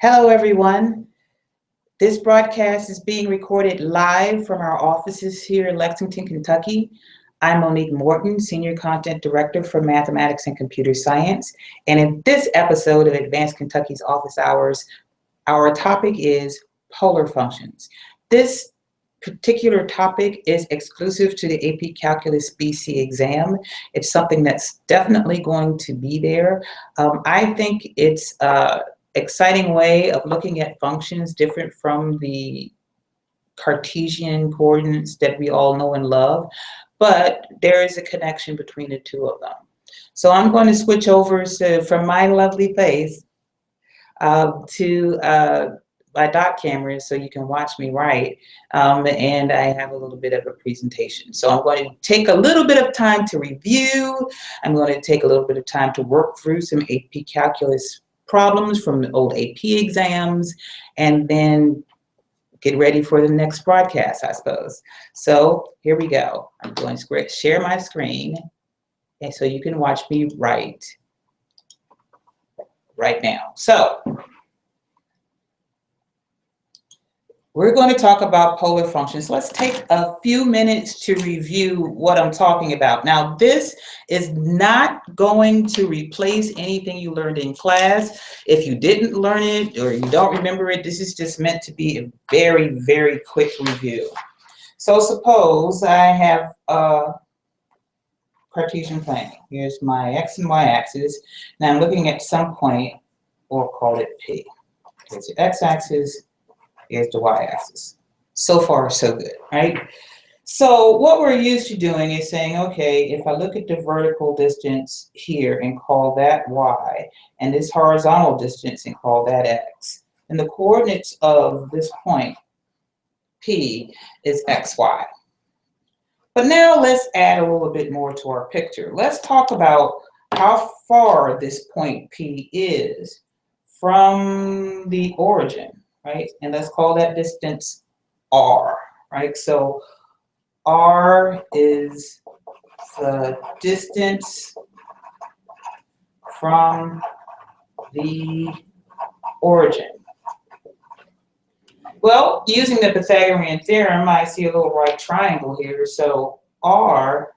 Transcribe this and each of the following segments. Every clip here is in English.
Hello, everyone. This broadcast is being recorded live from our offices here in Lexington, Kentucky. I'm Monique Morton, Senior Content Director for Mathematics and Computer Science. And in this episode of Advanced Kentucky's Office Hours, our topic is polar functions. This particular topic is exclusive to the AP Calculus BC exam. It's something that's definitely going to be there. I think it's exciting way of looking at functions different from the Cartesian coordinates that we all know and love, but there is a connection between the two of them. So I'm going to switch over from my lovely face to my dot camera so you can watch me write, and I have a little bit of a presentation. So I'm going to take a little bit of time to review. I'm going to take a little bit of time to work through some AP Calculus problems from the old AP exams, and then get ready for the next broadcast, I suppose. So here we go. I'm going to share my screen, and so you can watch me write right now. So we're going to talk about polar functions. Let's take a few minutes to review what I'm talking about. Now, this is not going to replace anything you learned in class. If you didn't learn it or you don't remember it, this is just meant to be a very, very quick review. So suppose I have a Cartesian plane. Here's my X and Y axis. Now I'm looking at some point, we'll call it P. Here's the X axis. Here's the y-axis. So far, so good, right? So what we're used to doing is saying, okay, if I look at the vertical distance here and call that y, and this horizontal distance and call that x, and the coordinates of this point, P, is xy. But now let's add a little bit more to our picture. Let's talk about how far this point P is from the origin. Right? And let's call that distance r, right? So r is the distance from the origin. Well, using the Pythagorean theorem, I see a little right triangle here. So r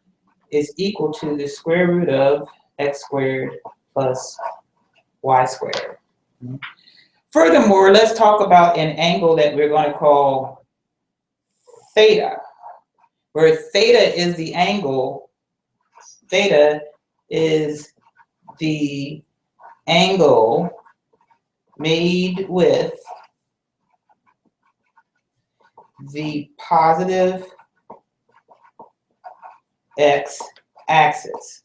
is equal to the square root of x squared plus y squared. Furthermore, let's talk about an angle that we're going to call theta, where theta is the angle. Theta is the angle made with the positive x-axis,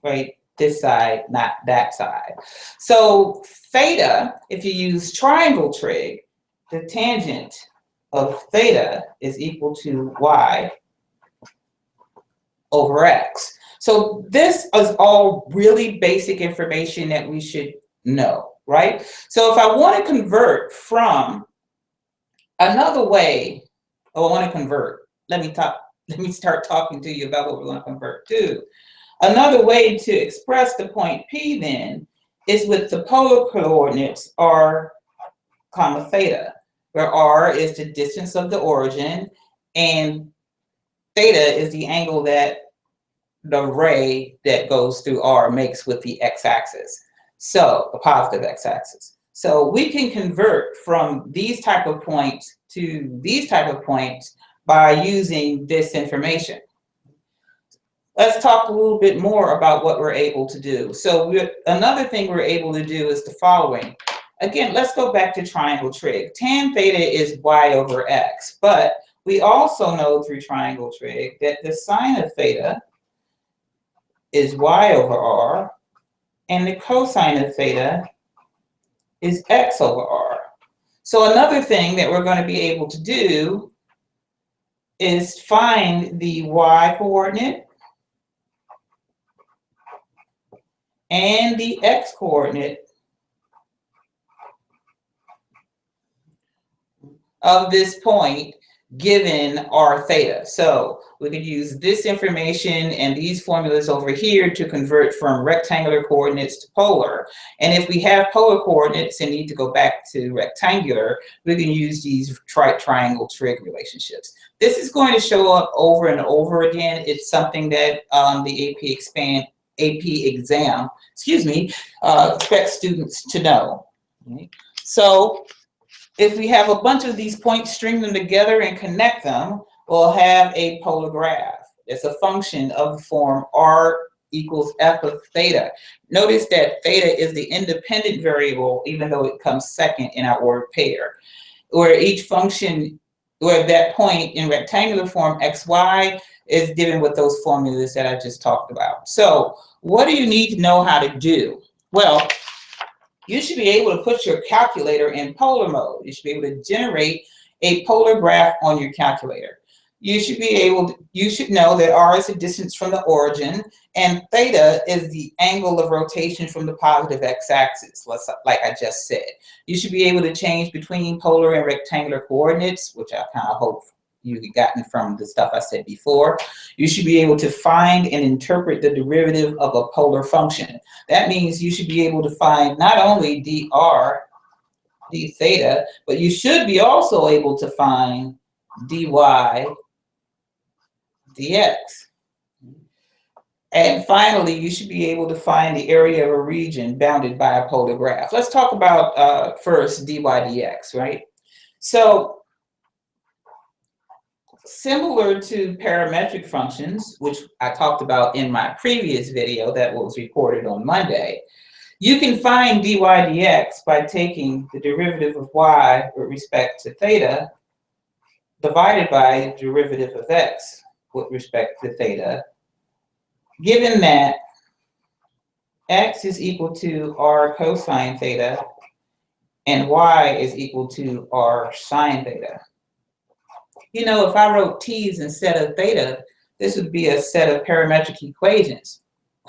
right? This side, not that side. So theta, if you use triangle trig, the tangent of theta is equal to y over x. So this is all really basic information that we should know, right? So if I want to convert from another way, I want to convert. Let me start talking to you about what we're going to convert to. Another way to express the point P then is with the polar coordinates r, comma, theta, where r is the distance of the origin and theta is the angle that the ray that goes through r makes with the x-axis. So the positive x-axis. So we can convert from these type of points to these type of points by using this information. Let's talk a little bit more about what we're able to do. So another thing we're able to do is the following. Again, let's go back to triangle trig. Tan theta is y over x, but we also know through triangle trig that the sine of theta is y over r, and the cosine of theta is x over r. So another thing that we're going to be able to do is find the y coordinate and the x coordinate of this point given r theta. So we could use this information and these formulas over here to convert from rectangular coordinates to polar. And if we have polar coordinates and need to go back to rectangular, we can use these triangle trig relationships. This is going to show up over and over again. It's something that the AP exam, expects students to know. Okay? So if we have a bunch of these points, string them together and connect them, we'll have a polar graph. It's a function of the form r equals f of theta. Notice that theta is the independent variable, even though it comes second in our word pair, where each function, where that point in rectangular form xy is given with those formulas that I just talked about. So what do you need to know how to do? Well, you should be able to put your calculator in polar mode. You should be able to generate a polar graph on your calculator. You should know that r is the distance from the origin, and theta is the angle of rotation from the positive x-axis, like I just said. You should be able to change between polar and rectangular coordinates, which I kind of hope you've gotten from the stuff I said before. You should be able to find and interpret the derivative of a polar function. That means you should be able to find not only dr, d theta, but you should be also able to find dy, dx. And finally, you should be able to find the area of a region bounded by a polar graph. Let's talk about first dy dx, right? So similar to parametric functions, which I talked about in my previous video that was recorded on Monday, you can find dy dx by taking the derivative of y with respect to theta divided by the derivative of x with respect to theta, given that x is equal to r cosine theta and y is equal to r sine theta. You know, if I wrote t's instead of theta, this would be a set of parametric equations.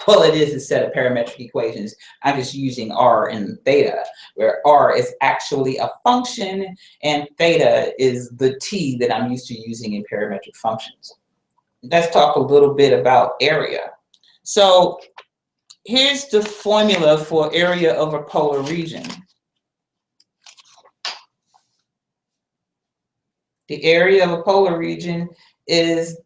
Well, it is a set of parametric equations. I'm just using r and theta, where r is actually a function and theta is the t that I'm used to using in parametric functions. Let's talk a little bit about area. So here's the formula for area of a polar region. The area of a polar region is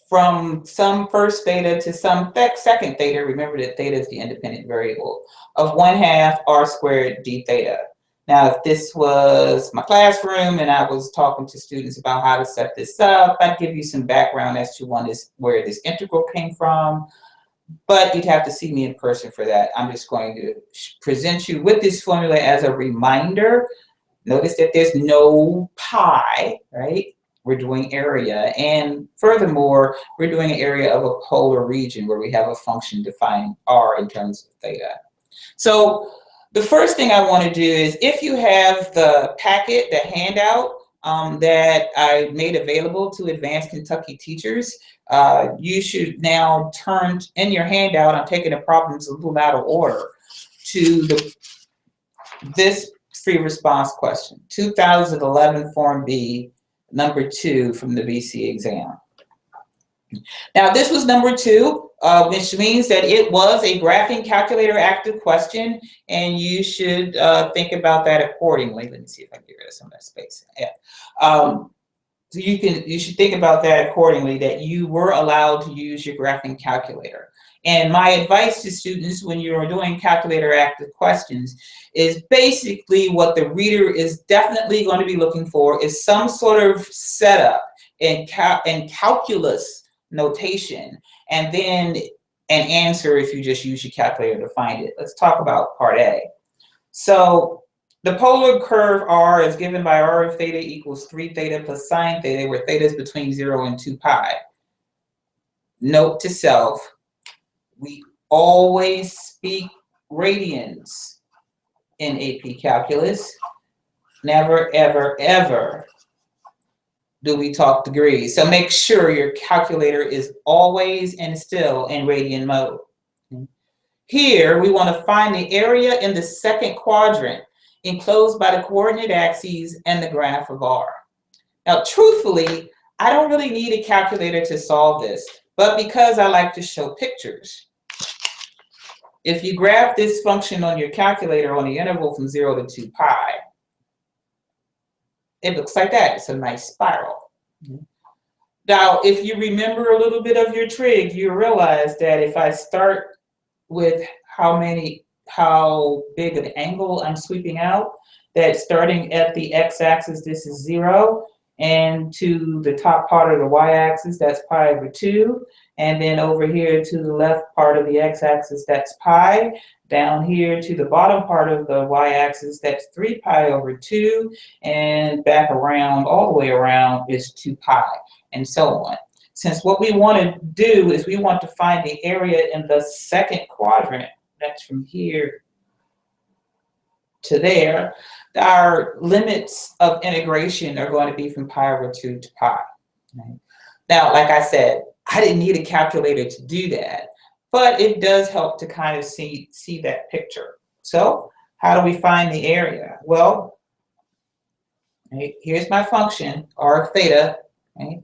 from some first theta to some second theta. Remember that theta is the independent variable of 1/2 r squared d theta. Now, if this was my classroom and I was talking to students about how to set this up, I'd give you some background as to where this integral came from, but you'd have to see me in person for that. I'm just going to present you with this formula as a reminder. Notice that there's no pi, right? We're doing area. And furthermore, we're doing an area of a polar region where we have a function defining r in terms of theta. So the first thing I want to do is, if you have the packet, the handout that I made available to AdvanceKentucky teachers, you should now turn in your handout. I'm taking the problems a little out of order to this free response question, 2011 Form B, number 2 from the BC exam. Now, this was number 2, which means that it was a graphing calculator active question, and you should think about that accordingly. Let me see if I can get rid of some of that space. Yeah. So you should think about that accordingly, that you were allowed to use your graphing calculator. And my advice to students when you're doing calculator active questions is basically what the reader is definitely going to be looking for is some sort of setup and calculus notation, and then an answer if you just use your calculator to find it. Let's talk about part A. So the polar curve r is given by r of theta equals 3 theta plus sine theta, where theta is between 0 and 2 pi. Note to self, we always speak radians in AP Calculus. Never, ever, ever do we talk degrees. So make sure your calculator is always and still in radian mode. Here, we want to find the area in the second quadrant enclosed by the coordinate axes and the graph of r. Now, truthfully, I don't really need a calculator to solve this, but because I like to show pictures, if you graph this function on your calculator on the interval from 0 to 2 pi, it looks like that. It's a nice spiral. Now, if you remember a little bit of your trig, you realize that if I start with how big an angle I'm sweeping out, that starting at the x-axis, this is 0, and to the top part of the y-axis, that's pi over 2, and then over here to the left part of the x-axis, that's pi, down here to the bottom part of the y-axis, that's 3 pi over 2, and back around, all the way around, is 2 pi, and so on. Since what we want to do is we want to find the area in the second quadrant, that's from here to there, our limits of integration are going to be from pi over 2 to pi. Right? Now, like I said, I didn't need a calculator to do that, but it does help to kind of see that picture. So how do we find the area? Well, right, here's my function, r theta. Right?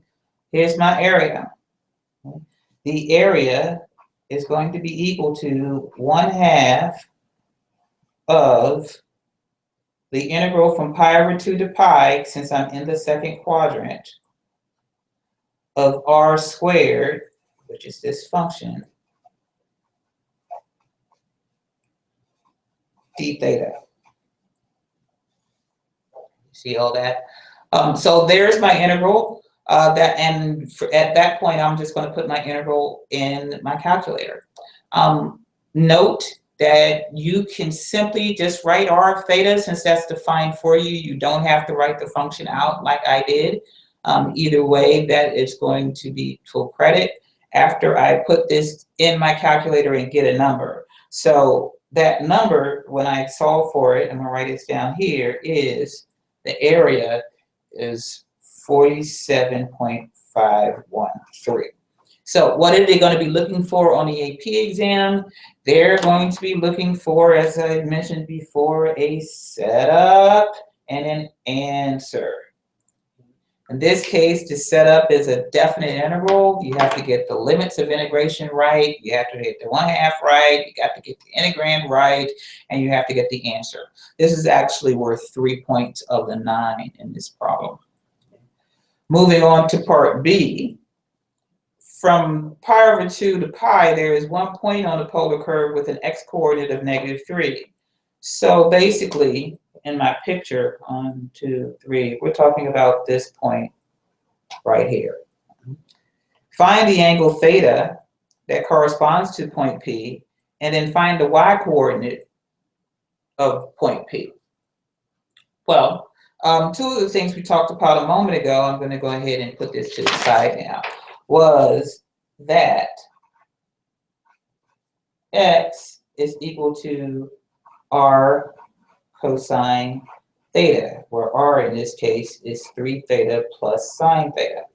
Here's my area. The area is going to be equal to 1/2 of the integral from pi over 2 to pi, since I'm in the second quadrant, of r squared, which is this function, d theta. See all that? So there's my integral. At that point, I'm just going to put my integral in my calculator. Note that you can simply just write r theta, since that's defined for you. You don't have to write the function out like I did. Either way, that is going to be full credit after I put this in my calculator and get a number. So that number, when I solve for it, I'm going to write it down here, is the area is 47.513. So what are they going to be looking for on the AP exam? They're going to be looking for, as I mentioned before, a setup and an answer. In this case, the setup is a definite integral. You have to get the limits of integration right. You have to get the 1/2 right. You got to get the integrand right. And you have to get the answer. This is actually worth 3 points of the 9 in this problem. Moving on to part B. From pi over 2 to pi, there is 1 point on the polar curve with an x-coordinate of -3. So basically, in my picture, 1, 2, 3, we're talking about this point right here. Find the angle theta that corresponds to point P, and then find the y-coordinate of point P. Well, two of the things we talked about a moment ago, I'm going to go ahead and put this to the side now, was that x is equal to r cosine theta, where r in this case is 3 theta plus sine theta.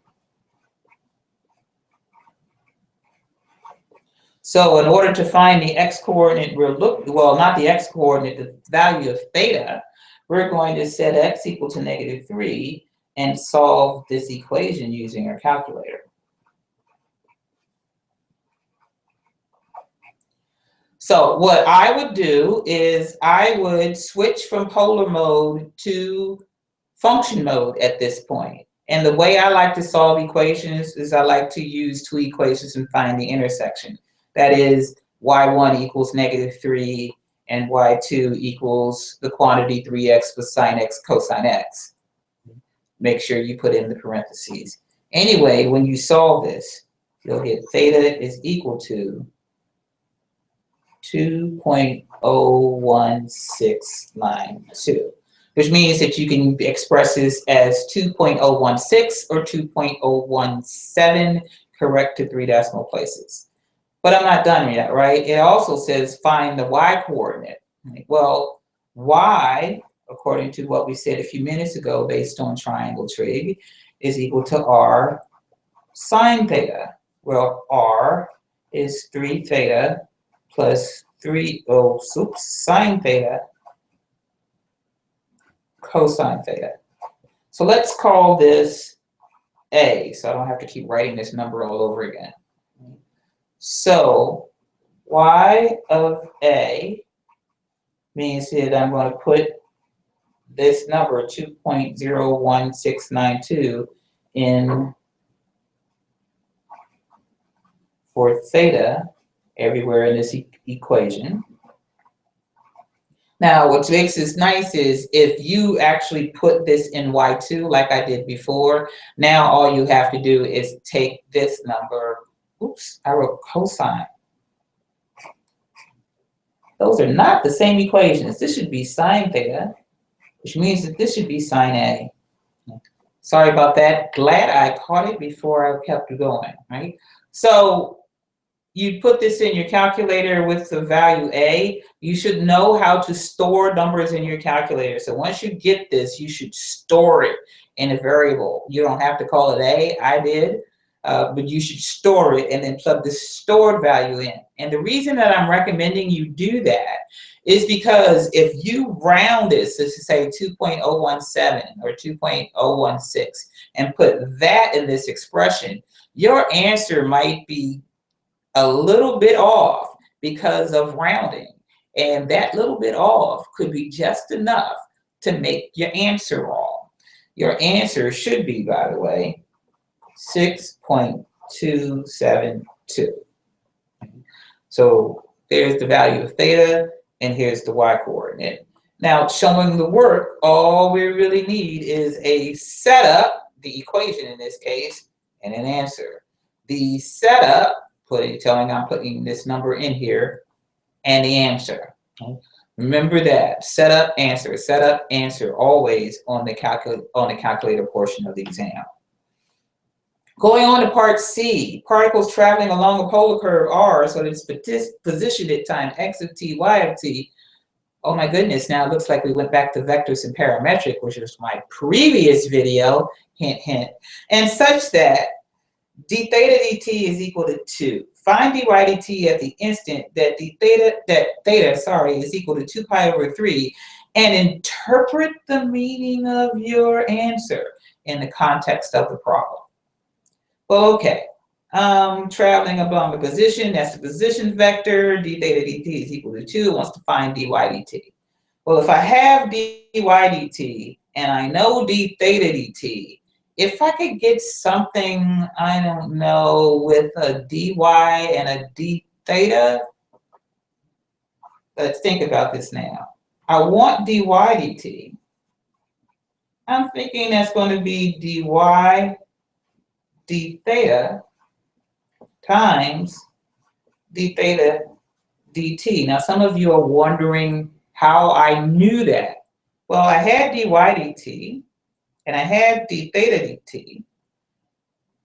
So in order to find the x-coordinate, not the x-coordinate, the value of theta, we're going to set x equal to -3 and solve this equation using our calculator. So what I would do is I would switch from polar mode to function mode at this point. And the way I like to solve equations is I like to use two equations and find the intersection. That is, y1 equals -3 and y2 equals the quantity 3x plus sine x cosine x. Make sure you put in the parentheses. Anyway, when you solve this, you'll get theta is equal to 2.01692, which means that you can express this as 2.016 or 2.017, correct to 3 decimal places. But I'm not done yet, right? It also says find the y-coordinate. Well, y, according to what we said a few minutes ago based on triangle trig, is equal to r sine theta. Well, r is 3 theta plus sine theta cosine theta. So let's call this A, so I don't have to keep writing this number all over again. So y of A means that I'm going to put this number 2.01692 in for theta everywhere in this equation. Now, what makes this nice is if you actually put this in y2 like I did before, now all you have to do is take this number. Oops, I wrote cosine. Those are not the same equations. This should be sine theta, which means that this should be sine A. Sorry about that. Glad I caught it before I kept going, right? So you put this in your calculator with the value A. You should know how to store numbers in your calculator. So once you get this, you should store it in a variable. You don't have to call it A. I did. But you should store it and then plug the stored value in. And the reason that I'm recommending you do that is because if you round this to say 2.017 or 2.016 and put that in this expression, your answer might be a little bit off because of rounding. And that little bit off could be just enough to make your answer wrong. Your answer should be, by the way, 6.272. So there's the value of theta, and here's the y coordinate. Now, showing the work, all we really need is a setup, the equation in this case, and an answer. The setup, telling I'm putting this number in here, and the answer. Okay? Remember that, setup, answer, always on the calculator portion of the exam. Going on to part C, particles traveling along a polar curve R, so it's positioned at time x of t, y of t. Oh my goodness, now it looks like we went back to vectors and parametric, which was my previous video, hint, hint. And such that d theta dt is equal to 2. Find dy dt at the instant that theta is equal to 2 pi over 3, and interpret the meaning of your answer in the context of the problem. Well, okay, traveling along a position, that's the position vector, d theta dt is equal to 2, it wants to find dy dt. Well, if I have dy dt and I know d theta dt, if I could get something, I don't know, with a dy and a d theta, let's think about this now. I want dy dt. I'm thinking that's going to be dy d theta times d theta dt. Now, some of you are wondering how I knew that. Well, I had dy dt and I had d theta dt.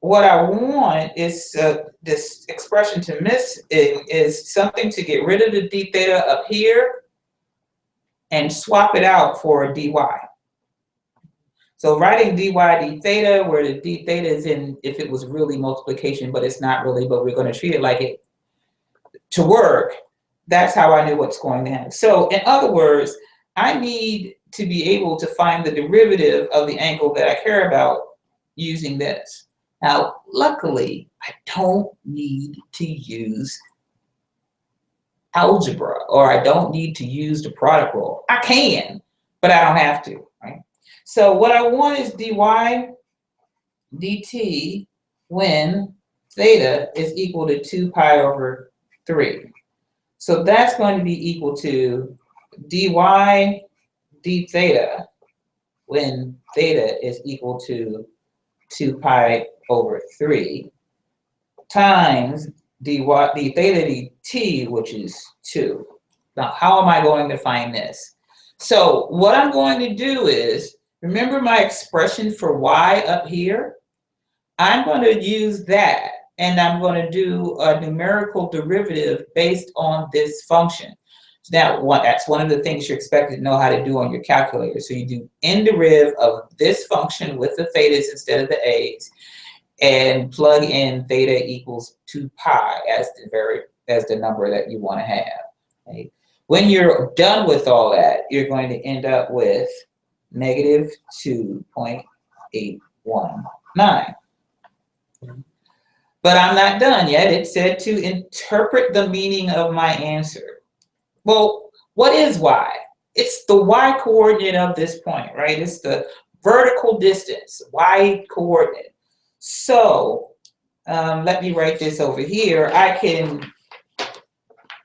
What I want is this expression to miss is something to get rid of the d theta up here and swap it out for a dy. So writing dy d theta, where the d theta is in, if it was really multiplication, but it's not really, but we're going to treat it like it to work, that's how I knew what's going to happen. So in other words, I need to be able to find the derivative of the angle that I care about using this. Now, luckily, I don't need to use algebra, or I don't need to use the product rule. I can, but I don't have to, right? So what I want is dy dt when theta is equal to 2 pi over 3. So that's going to be equal to dy d theta when theta is equal to 2 pi over 3 times d theta dt, which is 2. Now, how am I going to find this? So what I'm going to do is, remember my expression for y up here? I'm going to use that, and I'm going to do a numerical derivative based on this function. So now, that's one of the things you're expected to know how to do on your calculator. So you do n deriv of this function with the thetas instead of the a's, and plug in theta equals 2 pi as the number that you want to have. Okay? When you're done with all that, you're going to end up with negative 2.2 2.819. But I'm not done yet. It said to interpret the meaning of my answer. Well, what is y? It's the y coordinate of this point, right? It's the vertical distance, y coordinate. So let me write this over here. I can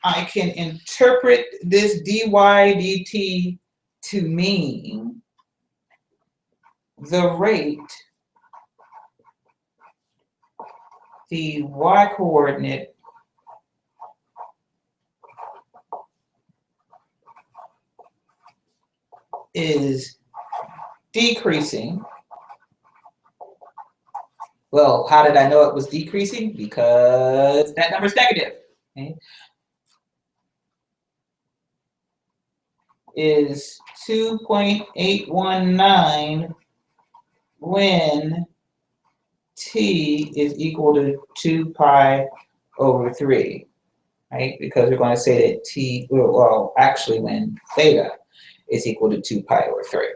interpret this dy dt to mean the rate, the y coordinate is decreasing. Well, how did I know it was decreasing? Because that number is negative. Okay. Is 2.819 when t is equal to 2 pi over 3, right? Because we're going to say that t, well, actually when theta is equal to 2 pi over 3.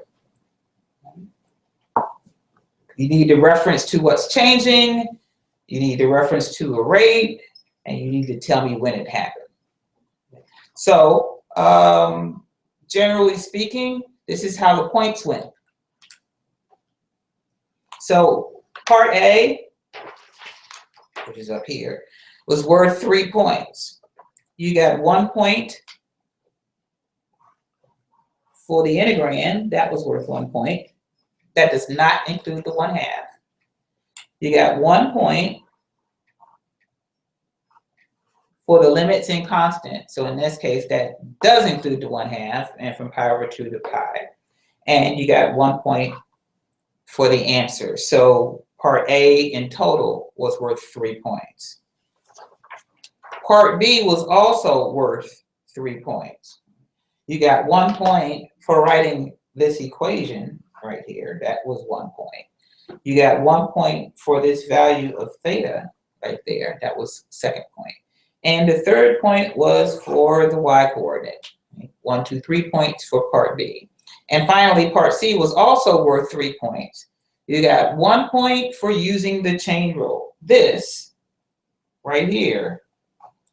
You need a reference to what's changing, you need a reference to a rate, and you need to tell me when it happened. So, generally speaking, this is how the points went. So, part A, which is up here, was worth 3 points. You got 1 point for the integral, that was worth 1 point. That does not include the 1/2. You got 1 point for the limits and constant. So in this case, that does include the 1/2 and from pi over 2 to pi. And you got 1 point for the answer. So part A in total was worth 3 points. Part B was also worth 3 points. You got 1 point for writing this equation right here. That was 1 point. You got 1 point for this value of theta right there. That was second point. And the third point was for the y coordinate. 1, 2, 3 points for part B. And finally, part C was also worth 3 points. You got 1 point for using the chain rule. This right here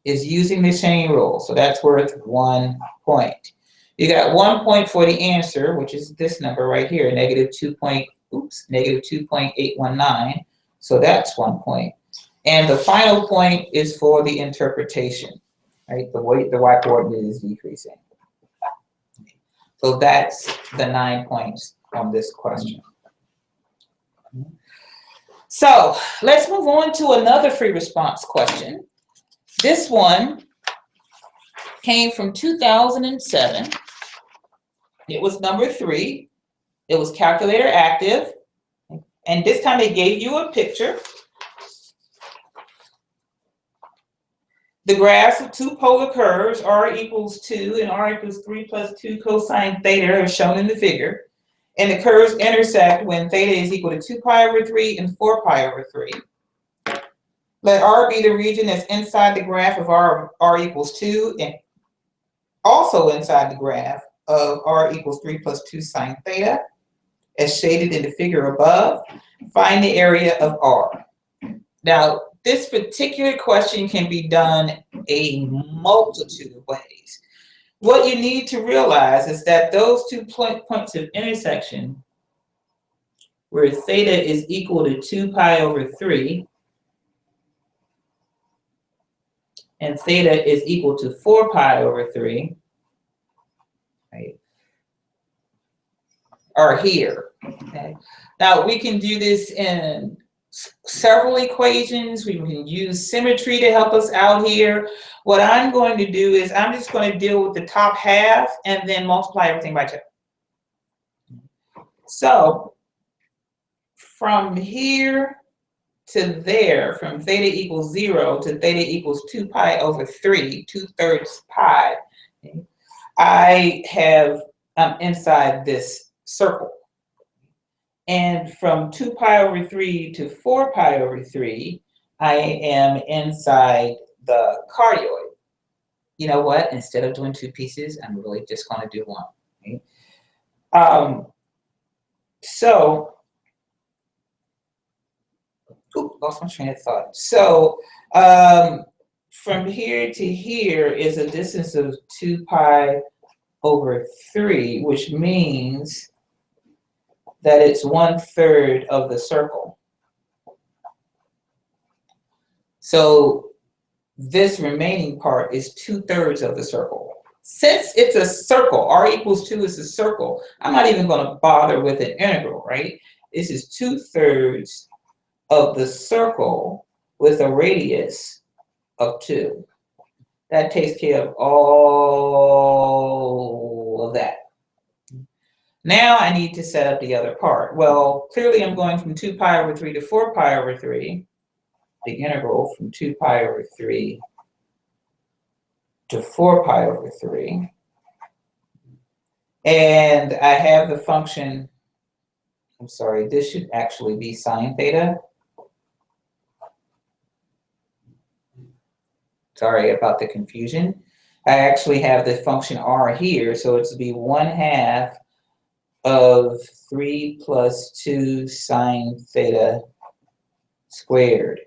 is using the chain rule. So that's worth 1 point. You got 1 point for the answer, which is this number right here, negative 2.819. So that's 1 point. And the final point is for the interpretation, right? The way the y coordinate is decreasing. So that's the 9 points on this question. So let's move on to another free response question. This one came from 2007. It was number 3. It was calculator active. And this time they gave you a picture. The graphs of two polar curves, r equals 2 and r equals 3 plus 2 cosine theta, are shown in the figure. And the curves intersect when theta is equal to 2 pi over 3 and 4 pi over 3. Let R be the region that's inside the graph of r equals 2 and also inside the graph of r equals 3 plus 2 sine theta, as shaded in the figure above. Find the area of R. Now, this particular question can be done a multitude of ways. What you need to realize is that those 2 points of intersection, where theta is equal to 2 pi over 3, and theta is equal to 4 pi over 3, right, are here. Okay. Now, we can do this in several equations. We can use symmetry to help us out here. What I'm going to do is I'm just going to deal with the top half and then multiply everything by 2. So from here to there, from theta equals 0 to theta equals 2 pi over 3, 2/3 pi, okay, I have inside this circle. And from 2 pi over 3 to 4 pi over 3, I am inside the cardioid. You know what? Instead of doing 2 pieces, I'm really just going to do 1. Okay? So Oop, lost my train of thought. So from here to here is a distance of 2 pi over 3, which means that it's 1/3 of the circle. So this remaining part is 2/3 of the circle. Since it's a circle, r equals 2 is a circle, I'm not even going to bother with an integral, right? This is 2/3 of the circle with a radius of 2. That takes care of all of that. Now I need to set up the other part. Well, clearly I'm going from 2 pi over 3 to 4 pi over 3. The integral from 2 pi over 3 to 4 pi over 3. And I have the function, I'm sorry, this should actually be sine theta. Sorry about the confusion. I actually have the function r here, so it's to be 1/2 of 3 plus 2 sine theta squared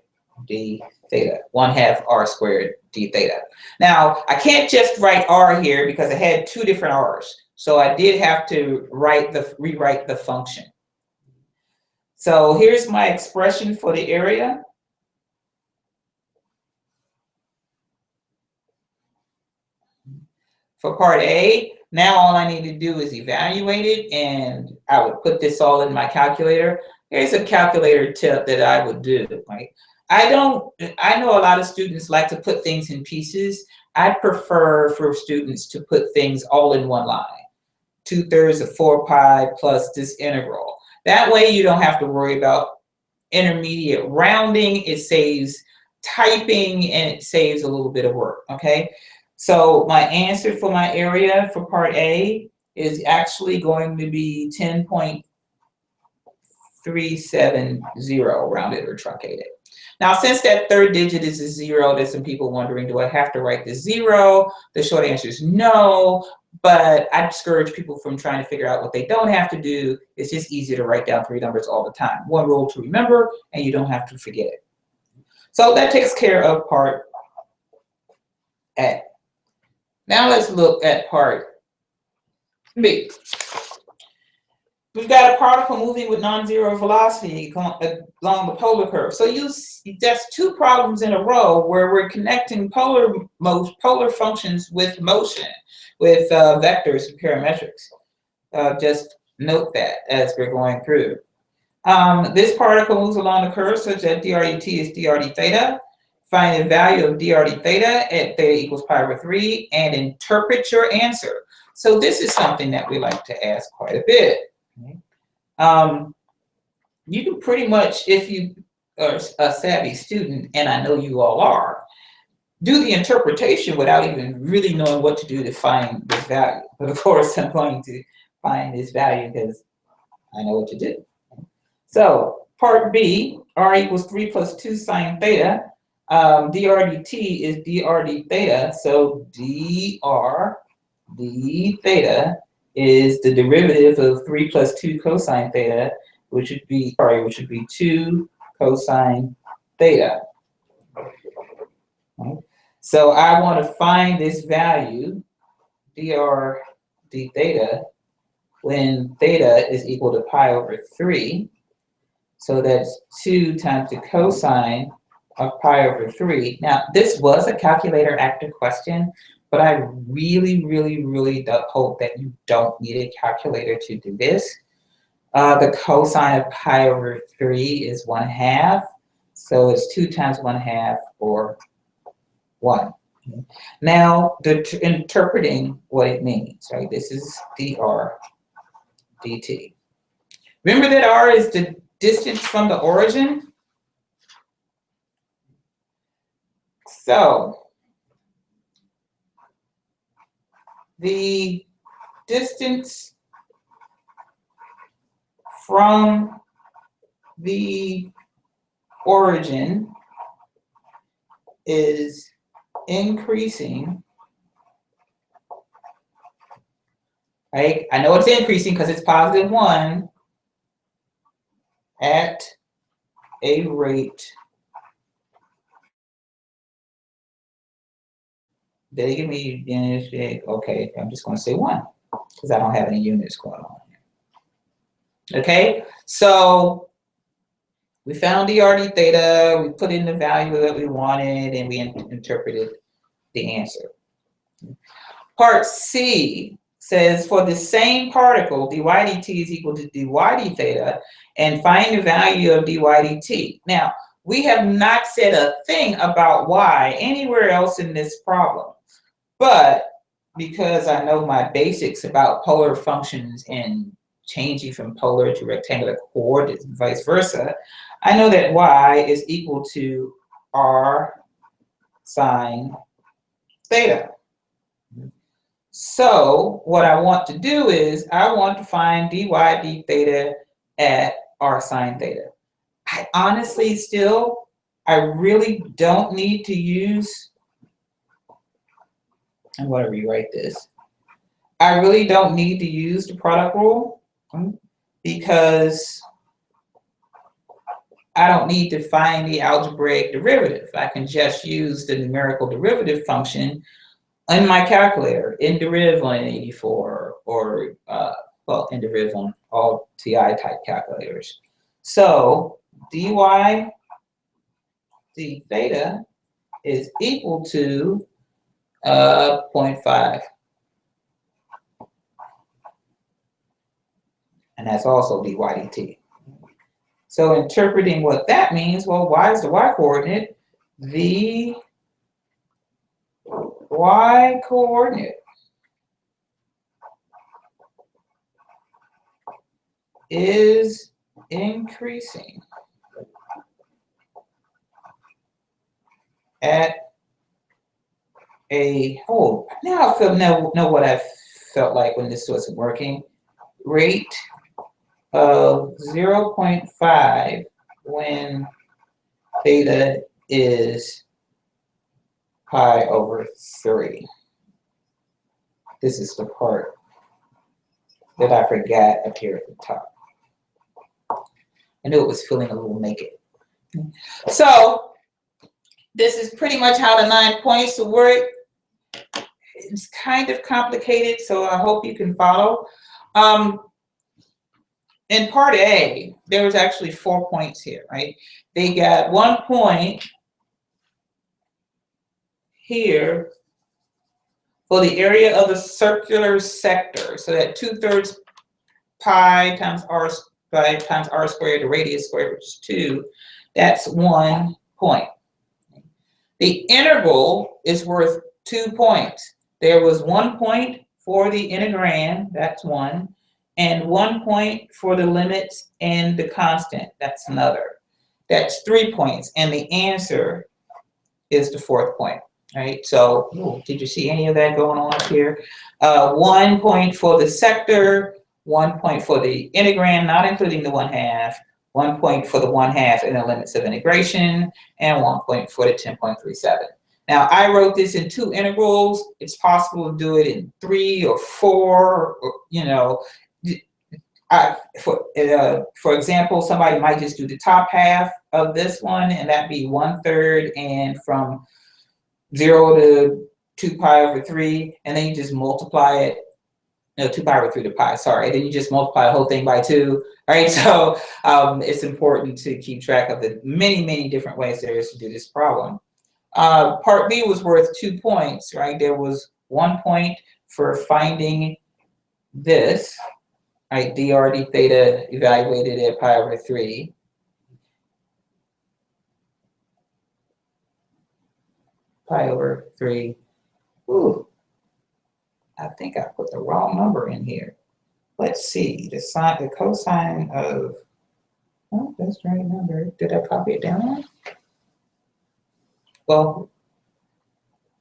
d theta. 1/2 r squared d theta. Now, I can't just write r here because I had 2 different r's. So I did have to rewrite the function. So here's my expression for the area. For part A, now all I need to do is evaluate it, and I would put this all in my calculator. Here's a calculator tip that I would do, right? I know a lot of students like to put things in pieces. I prefer for students to put things all in one line. 2/3 of 4 pi plus this integral. That way you don't have to worry about intermediate rounding. It saves typing and it saves a little bit of work, okay? So my answer for my area for part A is actually going to be 10.370 rounded or truncated. Now, since that third digit is a 0, there's some people wondering, do I have to write the 0? The short answer is no, but I discourage people from trying to figure out what they don't have to do. It's just easier to write down 3 numbers all the time. One rule to remember, and you don't have to forget it. So that takes care of part A. Now let's look at part B. We've got a particle moving with non-zero velocity along the polar curve. So that's 2 problems in a row where we're connecting polar functions with motion, with vectors and parametrics. Just note that as we're going through. This particle moves along the curve such that dr dt is dr d theta. Find the value of dr d theta at theta equals pi over 3 and interpret your answer. So this is something that we like to ask quite a bit. You can pretty much, if you are a savvy student, and I know you all are, do the interpretation without even really knowing what to do to find this value. But of course, I'm going to find this value because I know what to do. So part B, r equals 3 plus 2 sine theta. Dr dt is dr d theta. So dr d theta is the derivative of 3 plus 2 cosine theta, which would be 2 cosine theta. Right? So I want to find this value, dr d theta, when theta is equal to pi over 3. So that's 2 times the cosine of pi over 3. Now, this was a calculator active question, but I really, really, really hope that you don't need a calculator to do this. The cosine of pi over 3 is 1/2. So it's 2 times 1/2 or 1. Now, interpreting what it means, right? This is dr dt. Remember that r is the distance from the origin? So the distance from the origin is increasing, right? I know it's increasing because it's +1 at a rate. Did they give me units? Okay, I'm just going to say 1 because I don't have any units going on here. Okay, so we found the RD theta, we put in the value that we wanted, and we interpreted the answer. Part C says for the same particle, dy dt is equal to dy d theta, and find the value of dy dt. Now, we have not said a thing about y anywhere else in this problem, but because I know my basics about polar functions and changing from polar to rectangular coordinates and vice versa, I know that y is equal to r sine theta. So what I want to do is I want to find dy d theta at r sine theta. I honestly still, I really don't need to use, I'm going to rewrite this. I really don't need to use the product rule because I don't need to find the algebraic derivative. I can just use the numerical derivative function in my calculator, in deriv on 84 or, well, in deriv on all TI type calculators. So dy d theta is equal to 0.5. And that's also dy dt. So interpreting what that means, well, y is the y coordinate. The y coordinate is increasing at a, oh, now I know what I felt like when this wasn't working. Rate of 0.5 when theta is pi over 3. This is the part that I forgot up here at the top. I knew it was feeling a little naked. So this is pretty much how the 9 points will work. It's kind of complicated, so I hope you can follow. In part A, there was actually 4 points here, right? They got 1 point here for the area of the circular sector. So that 2/3 pi times r squared, the radius squared, which is 2, that's 1 point. The integral is worth 2 points. There was 1 point for the integrand, that's 1, and 1 point for the limits and the constant, that's another. That's 3 points, and the answer is the 4th point, right? So, ooh, did you see any of that going on up here? 1 point for the sector, 1 point for the integrand, not including the 1/2, 1 point for the 1/2 and the limits of integration, and 1 point for the 10.37. Now, I wrote this in 2 integrals. It's possible to do it in 3 or 4, or, you know. For example, somebody might just do the top half of this one, and that'd be 1/3, and from 0 to 2 pi over 3, and then you just multiply it. No, 2 pi over 3 to pi, sorry. And then you just multiply the whole thing by 2, right? So it's important to keep track of the many, many different ways there is to do this problem. Part B was worth 2 points, right? There was 1 point for finding this, right? dr d theta evaluated at pi over 3. Pi over 3. Ooh, I think I put the wrong number in here. Let's see, the cosine of, oh, that's the right number. Did I copy it down? Well,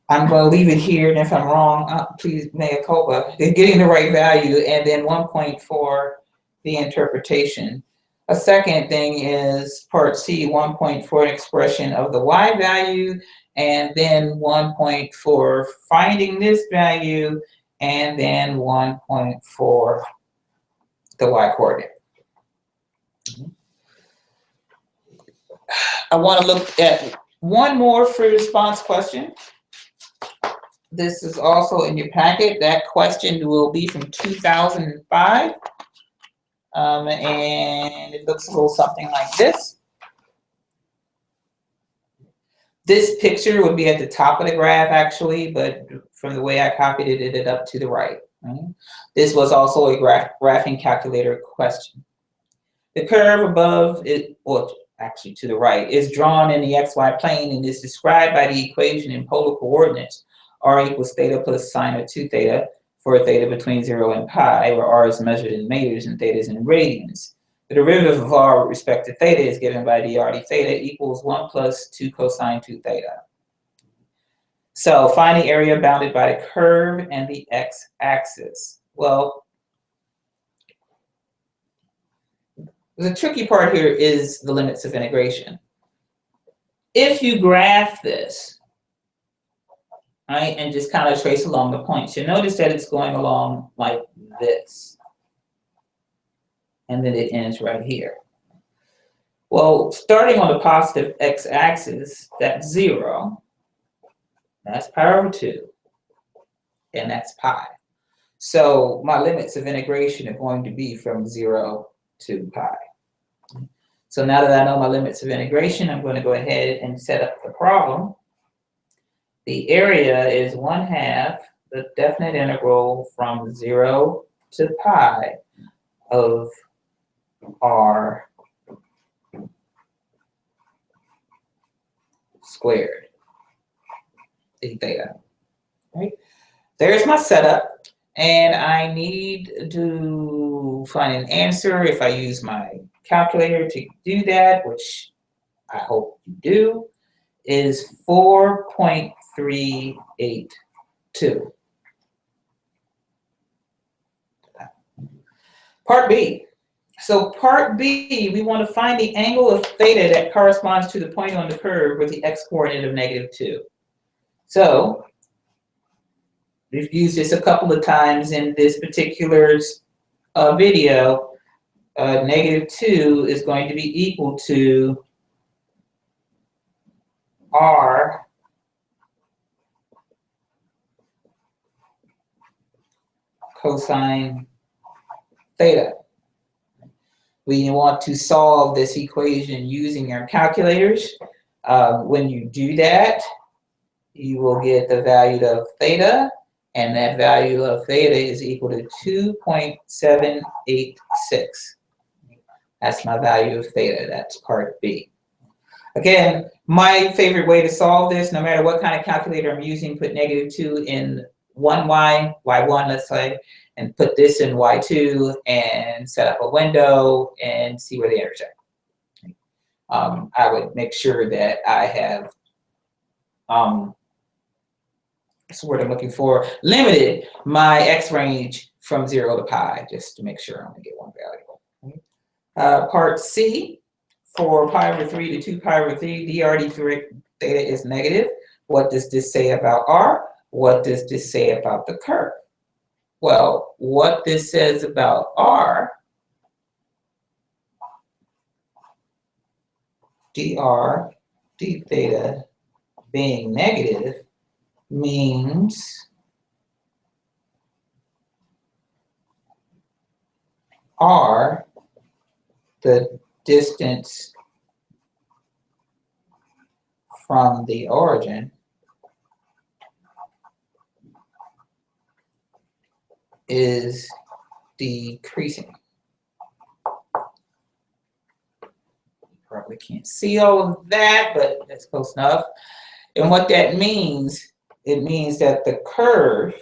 I'm going to leave it here, and if I'm wrong, please mea culpa. They're getting the right value, and then 1 point for the interpretation. A second thing is part C, 1 point for an expression of the y value, and then 1 point for finding this value, and then 1 point for the y coordinate. I want to look at one more free response question. This is also in your packet. That question will be from 2005. And it looks a little something like this. This picture would be at the top of the graph, actually, but from the way I copied it, it up to the right. This was also a graphing calculator question. The curve above it, or actually to the right, is drawn in the xy plane and is described by the equation in polar coordinates. R equals theta plus sine of 2 theta for theta between 0 and pi, where r is measured in meters and theta is in radians. The derivative of r with respect to theta is given by dr d theta equals 1 plus 2 cosine 2 theta. So find the area bounded by the curve and the x-axis. Well, the tricky part here is the limits of integration. If you graph this, right, and just kind of trace along the points, you'll notice that it's going along like this. And then it ends right here. Well, starting on the positive x-axis, that's 0. That's pi over 2. And that's pi. So my limits of integration are going to be from 0 to pi. So now that I know my limits of integration, I'm going to go ahead and set up the problem. The area is 1/2 the definite integral from 0 to pi of r squared d theta. Right? There's my setup, and I need to find an answer. If I use my calculator to do that, which I hope you do, is 4.382. Part B. So part B, we want to find the angle of theta that corresponds to the point on the curve with the x-coordinate of -2. So we've used this a couple of times in this particular video. -2 is going to be equal to r cosine theta. We want to solve this equation using our calculators. When you do that, you will get the value of theta, and that value of theta is equal to 2.786. That's my value of theta. That's part B. Again, my favorite way to solve this, no matter what kind of calculator I'm using, put -2 in 1y, y1, let's say, and put this in y2 and set up a window and see where they intersect. I would make sure that I have, that's the word I'm looking for, limited my x range from 0 to pi, just to make sure I'm going to get one value. Part C, for pi over 3 to 2 pi over 3, dr d theta is negative. What does this say about r? What does this say about the curve? Well, what this says about r, dr d theta being negative, means r, the distance from the origin, is decreasing. Probably can't see all of that, but that's close enough. And what that means, it means that the curve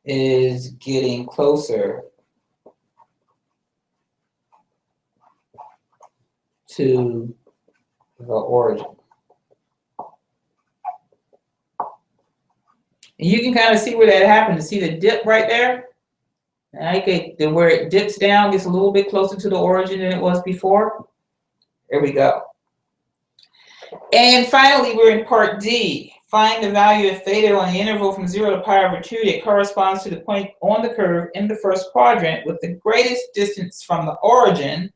is getting closer to the origin. And you can kind of see where that happened. See the dip right there? Okay, where it dips down, gets a little bit closer to the origin than it was before. There we go. And finally, we're in part D. Find the value of theta on the interval from 0 to pi over 2 that corresponds to the point on the curve in the first quadrant with the greatest distance from the origin.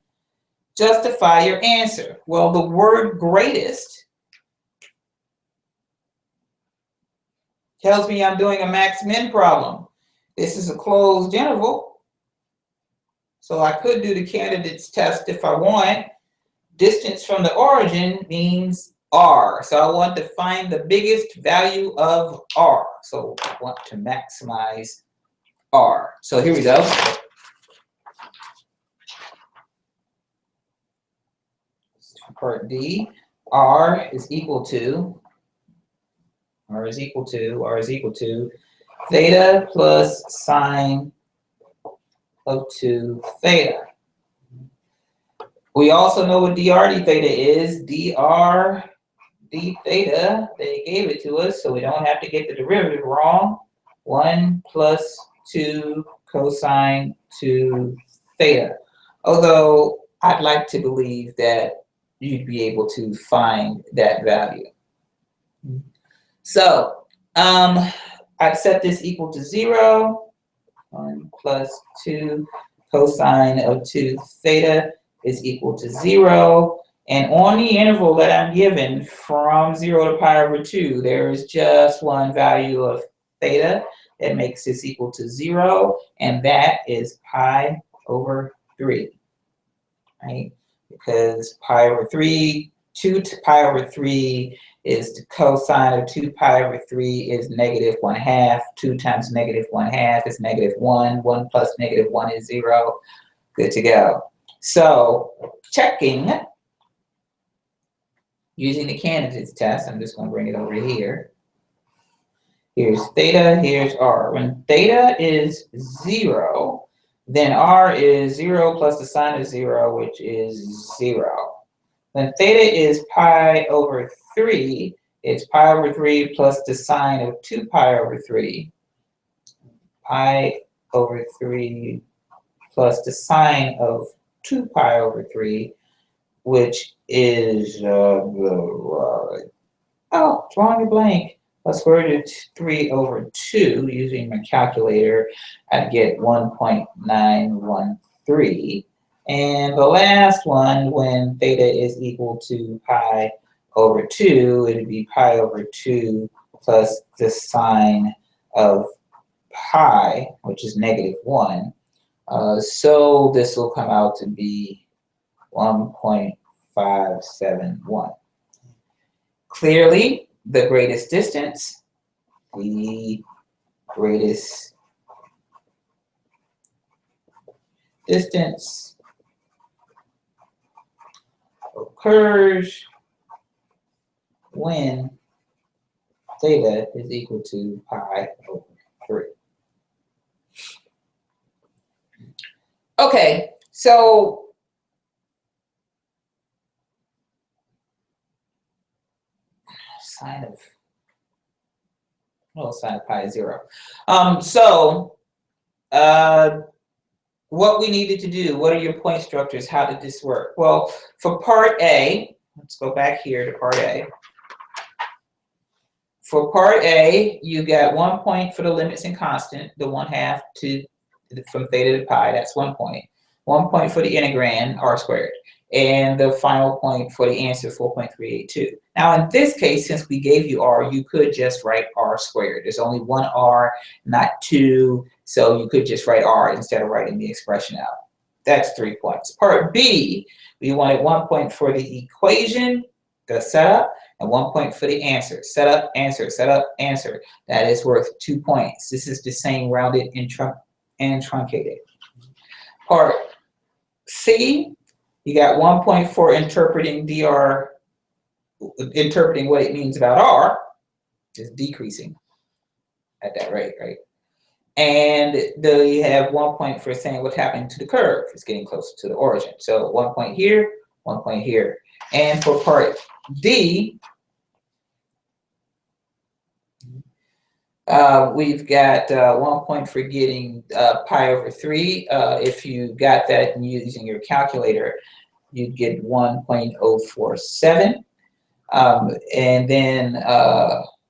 Justify your answer. Well, the word greatest tells me I'm doing a max-min problem. This is a closed interval, so I could do the candidate's test if I want. Distance from the origin means r, so I want to find the biggest value of r. So I want to maximize r. So here we go. Part D, r is equal to theta plus sine of 2 theta. We also know what dr d theta is. Dr d theta, they gave it to us, so we don't have to get the derivative wrong. 1 plus 2 cosine 2 theta. Although I'd like to believe that you'd be able to find that value. So I'd set this equal to 0. 1 plus 2 cosine of 2 theta is equal to 0. And on the interval that I'm given from 0 to pi over 2, there is just one value of theta that makes this equal to 0, and that is pi over 3, right? Because pi over 3, 2 to pi over 3 is the cosine of 2 pi over 3 is negative 1/2. 2 times negative 1/2 is negative 1. 1 plus negative 1 is 0. Good to go. So checking using the candidates test, I'm just going to bring it over here. Here's theta, here's r. When theta is 0, then r is 0 plus the sine of 0, which is 0. When theta is pi over 3, it's pi over 3 plus the sine of 2 pi over 3. Pi over 3 plus the sine of 2 pi over 3, which is, drawing a blank, a square root of 3 over 2. Using my calculator, I'd get 1.913. And the last one, when theta is equal to pi over 2, it would be pi over 2 plus the sine of pi, which is negative 1. So this will come out to be 1.571. Clearly, the greatest distance, occurs when theta is equal to pi over 3. Okay, so sine of pi is 0. What we needed to do, what are your point structures? How did this work? Well, for part A, let's go back here to part A. For part A, you got 1 point for the limits and constant, the 1/2 to from theta to pi, that's 1 point. 1 point for the integrand, r squared. And the final point for the answer, 4.382. Now, in this case, since we gave you r, you could just write r squared. There's only one r, not two, so you could just write r instead of writing the expression out. That's 3 points. Part B, we wanted 1 point for the equation, the setup, and 1 point for the answer. Setup, answer, setup, answer. That is worth 2 points. This is the same rounded and truncated. Part C, you got 1 point for interpreting interpreting what it means about r, just decreasing at that rate, right? And you have 1 point for saying what's happening to the curve. It's getting closer to the origin. So 1 point here, 1 point here. And for part D, we've got 1 point for getting pi over 3. If you got that using your calculator, you'd get 1.047. And then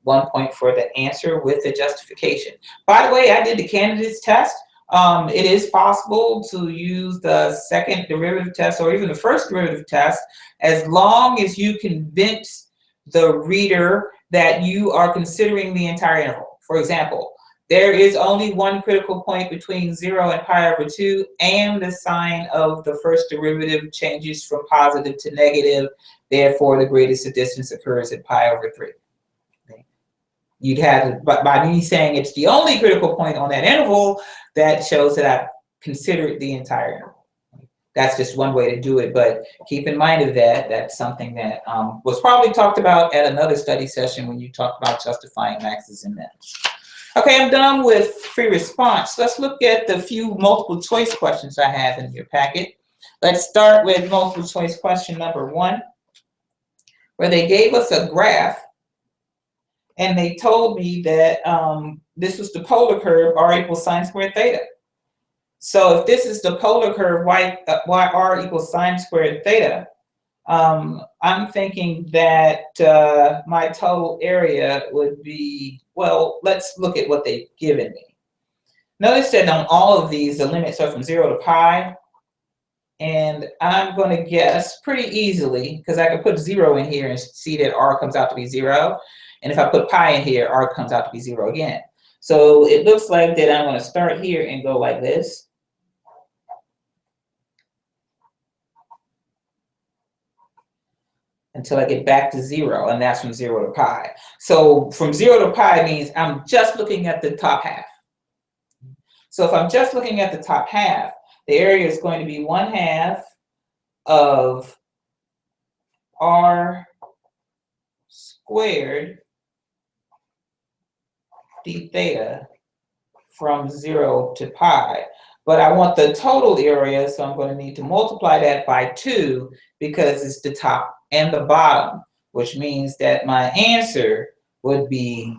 1 point for the answer with the justification. By the way, I did the candidates test. It is possible to use the second derivative test or even the first derivative test as long as you convince the reader that you are considering the entire interval. For example, there is only one critical point between 0 and pi over 2, and the sign of the first derivative changes from positive to negative. Therefore, the greatest distance occurs at pi over 3. Okay. You'd have, but by me saying it's the only critical point on that interval, that shows that I've considered the entire interval. That's just one way to do it, but keep in mind of that, that's something that was probably talked about at another study session when you talked about justifying maxes and mins. Okay, I'm done with free response. Let's look at the few multiple choice questions I have in your packet. Let's start with multiple choice question number 1, where they gave us a graph and they told me that this was the polar curve, r equals sine squared theta. So if this is the polar curve, r equals sine squared theta, I'm thinking that my total area would be, well, let's look at what they've given me. Notice that on all of these, the limits are from 0 to pi. And I'm going to guess pretty easily, because I can put 0 in here and see that r comes out to be 0. And if I put pi in here, r comes out to be 0 again. So it looks like that I'm going to start here and go like this. Until I get back to 0, and that's from 0 to pi. So from 0 to pi means I'm just looking at the top half. So if I'm just looking at the top half, the area is going to be 1/2 of r squared d theta from 0 to pi. But I want the total area, so I'm going to need to multiply that by 2 because it's the top and the bottom, which means that my answer would be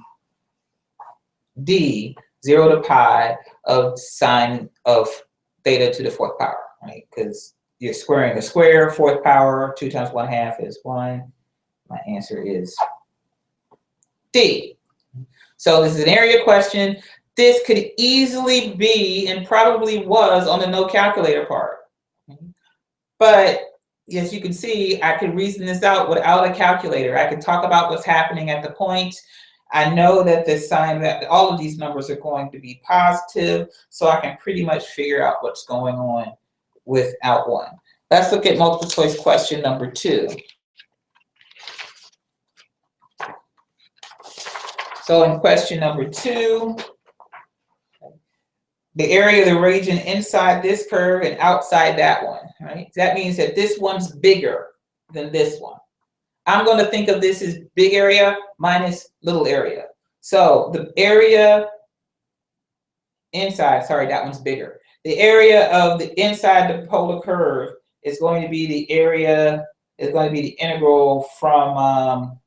D, 0 to pi of sine of theta to the 4th power, right? Because you're squaring a square, 4th power, 2 times 1/2 is 1. My answer is D. So this is an area question. This could easily be, and probably was, on the no calculator part. But as you can see, I could reason this out without a calculator. I could talk about what's happening at the point. I know that the sign, that all of these numbers are going to be positive, so I can pretty much figure out what's going on without one. Let's look at multiple choice question number 2. So in question number 2, the area of the region inside this curve and outside that one, right? That means that this one's bigger than this one. I'm going to think of this as big area minus little area. So the area inside, sorry, that one's bigger. The area of the inside the polar curve is going to be the area, is going to be the integral from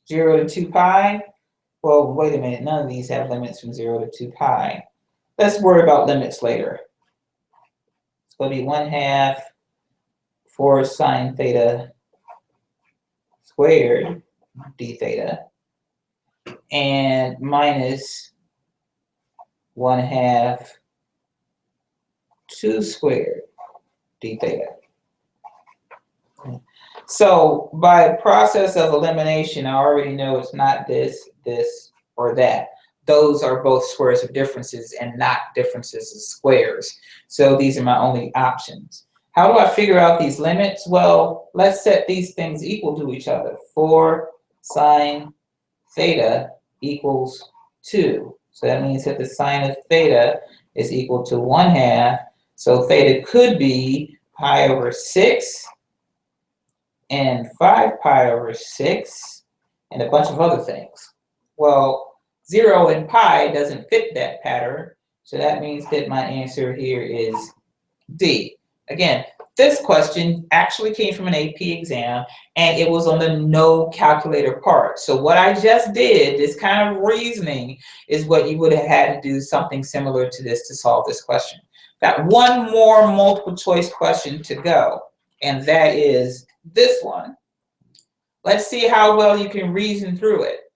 0 to 2 pi. Well, wait a minute, none of these have limits from 0 to 2 pi. Let's worry about limits later. It's going to be 1/2 for sine theta squared d theta and minus 1/2 2 squared d theta. So by process of elimination, I already know it's not this, this, or that. Those are both squares of differences and not differences of squares. So these are my only options. How do I figure out these limits? Well, let's set these things equal to each other. 4 sine theta equals 2. So that means that the sine of theta is equal to 1/2. So theta could be pi over 6 and 5 pi over 6 and a bunch of other things. Well, 0 and pi doesn't fit that pattern. So that means that my answer here is D. Again, this question actually came from an AP exam, and it was on the no calculator part. So what I just did, this kind of reasoning, is what you would have had to do something similar to this to solve this question. Got one more multiple choice question to go, and that is this one. Let's see how well you can reason through it.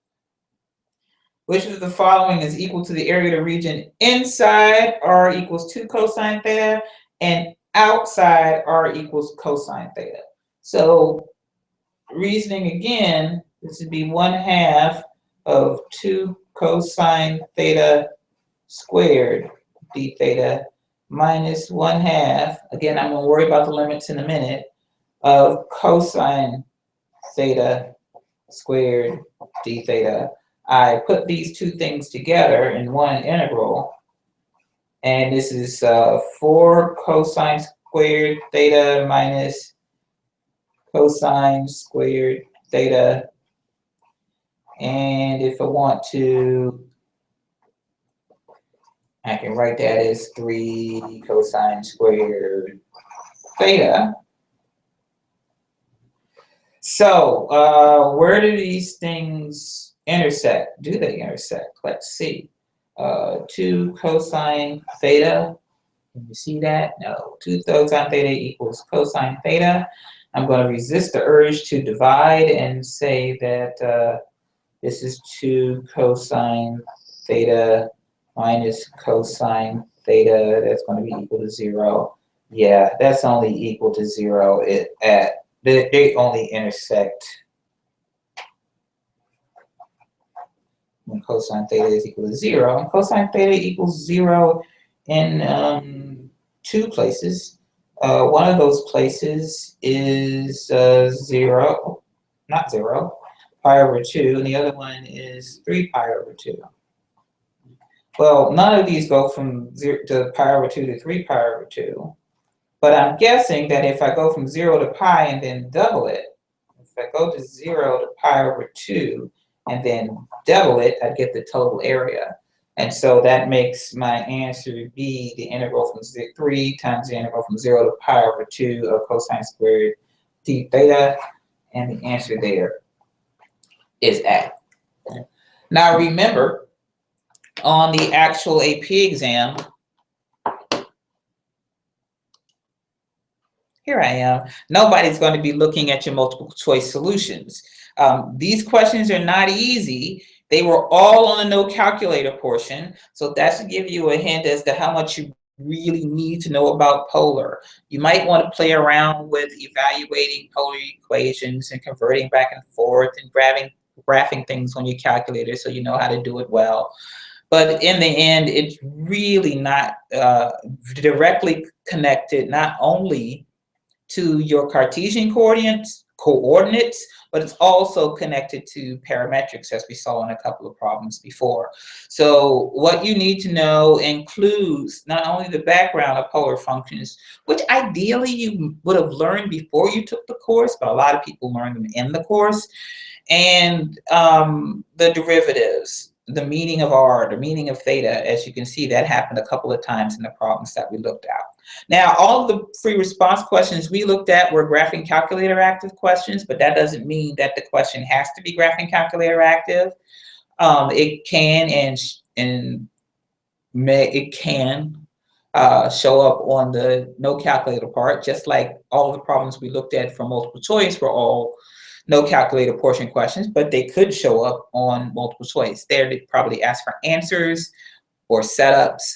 Which of the following is equal to the area of the region inside R equals 2 cosine theta and outside R equals cosine theta? So reasoning again, this would be 1/2 of 2 cosine theta squared d theta minus 1/2, again, I'm going to worry about the limits in a minute, of cosine theta squared d theta. I put these two things together in one integral, and this is 4 cosine squared theta minus cosine squared theta. And if I want to, I can write that as 3 cosine squared theta. So where do these things intersect? Do they intersect? Let's see. 2 cosine theta. Can you see that? No. 2 cosine theta equals cosine theta. I'm going to resist the urge to divide and say that this is 2 cosine theta minus cosine theta. That's going to be equal to 0. Yeah, that's only equal to 0 they only intersect when cosine theta is equal to 0. And cosine theta equals 0 in 2 places. One of those places is 0, not 0, pi over 2, and the other one is 3 pi over 2. Well, none of these go from 0 to pi over 2 to 3 pi over 2. But I'm guessing that if I go from 0 to pi and then double it, if I go to 0 to pi over 2 and then double it, I get the total area. And so that makes my answer be the integral from 3 times the integral from 0 to pi over 2 of cosine squared d theta. And the answer there is A. Now remember, on the actual AP exam, here I am. Nobody's going to be looking at your multiple choice solutions. These questions are not easy. They were all on the no calculator portion. So that should give you a hint as to how much you really need to know about polar. You might want to play around with evaluating polar equations and converting back and forth and graphing things on your calculator so you know how to do it well. But in the end, it's really not directly connected, not only to your Cartesian coordinates, but it's also connected to parametrics, as we saw in a couple of problems before. So what you need to know includes not only the background of polar functions, which ideally you would have learned before you took the course, but a lot of people learn them in the course, and the derivatives, the meaning of R, the meaning of theta. As you can see, that happened a couple of times in the problems that we looked at. Now, all of the free response questions we looked at were graphing calculator active questions, but that doesn't mean that the question has to be graphing calculator active. It can show up on the no calculator part, just like all the problems we looked at for multiple choice were all no calculator portion questions, but they could show up on multiple choice. There, they probably ask for answers or setups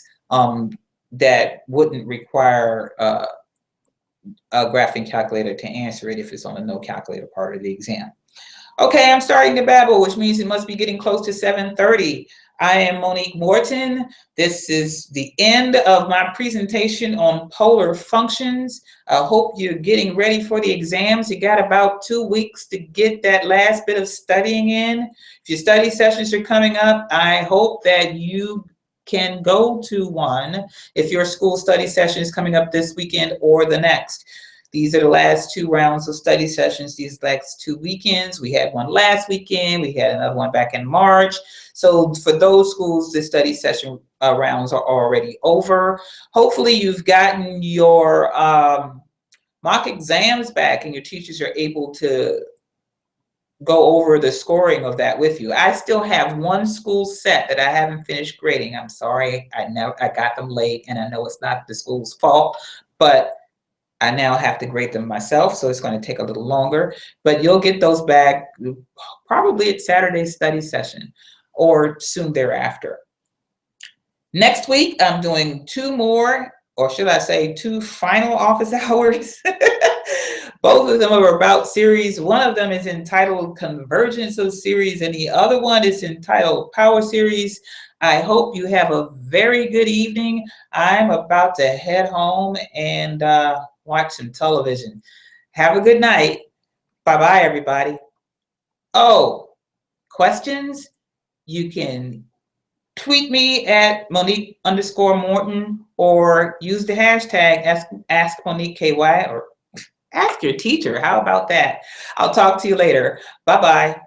that wouldn't require a graphing calculator to answer it if it's on the no calculator part of the exam. Okay, I'm starting to babble, which means it must be getting close to 7:30. I am Monique Morton. This is the end of my presentation on polar functions. I hope you're getting ready for the exams. You got about 2 weeks to get that last bit of studying in. If your study sessions are coming up, I hope that you can go to one if your school study session is coming up this weekend or the next. These are the last 2 rounds of study sessions, these last 2 weekends. We had one last weekend. We had another one back in March. So for those schools, the study session rounds are already over. Hopefully you've gotten your mock exams back and your teachers are able to go over the scoring of that with you. I still have one school set that I haven't finished grading. I'm sorry, I got them late, and I know it's not the school's fault, but I now have to grade them myself, so it's going to take a little longer, but you'll get those back probably at Saturday's study session or soon thereafter. Next week, I'm doing two more, or should I say two final office hours. Both of them are about series. One of them is entitled Convergence of Series, and the other one is entitled Power Series. I hope you have a very good evening. I'm about to head home and watch some television. Have a good night. Bye-bye, everybody. Oh, questions? You can tweet me at Monique_Morton or use the hashtag AskMoniqueKY or ask your teacher. How about that? I'll talk to you later. Bye-bye.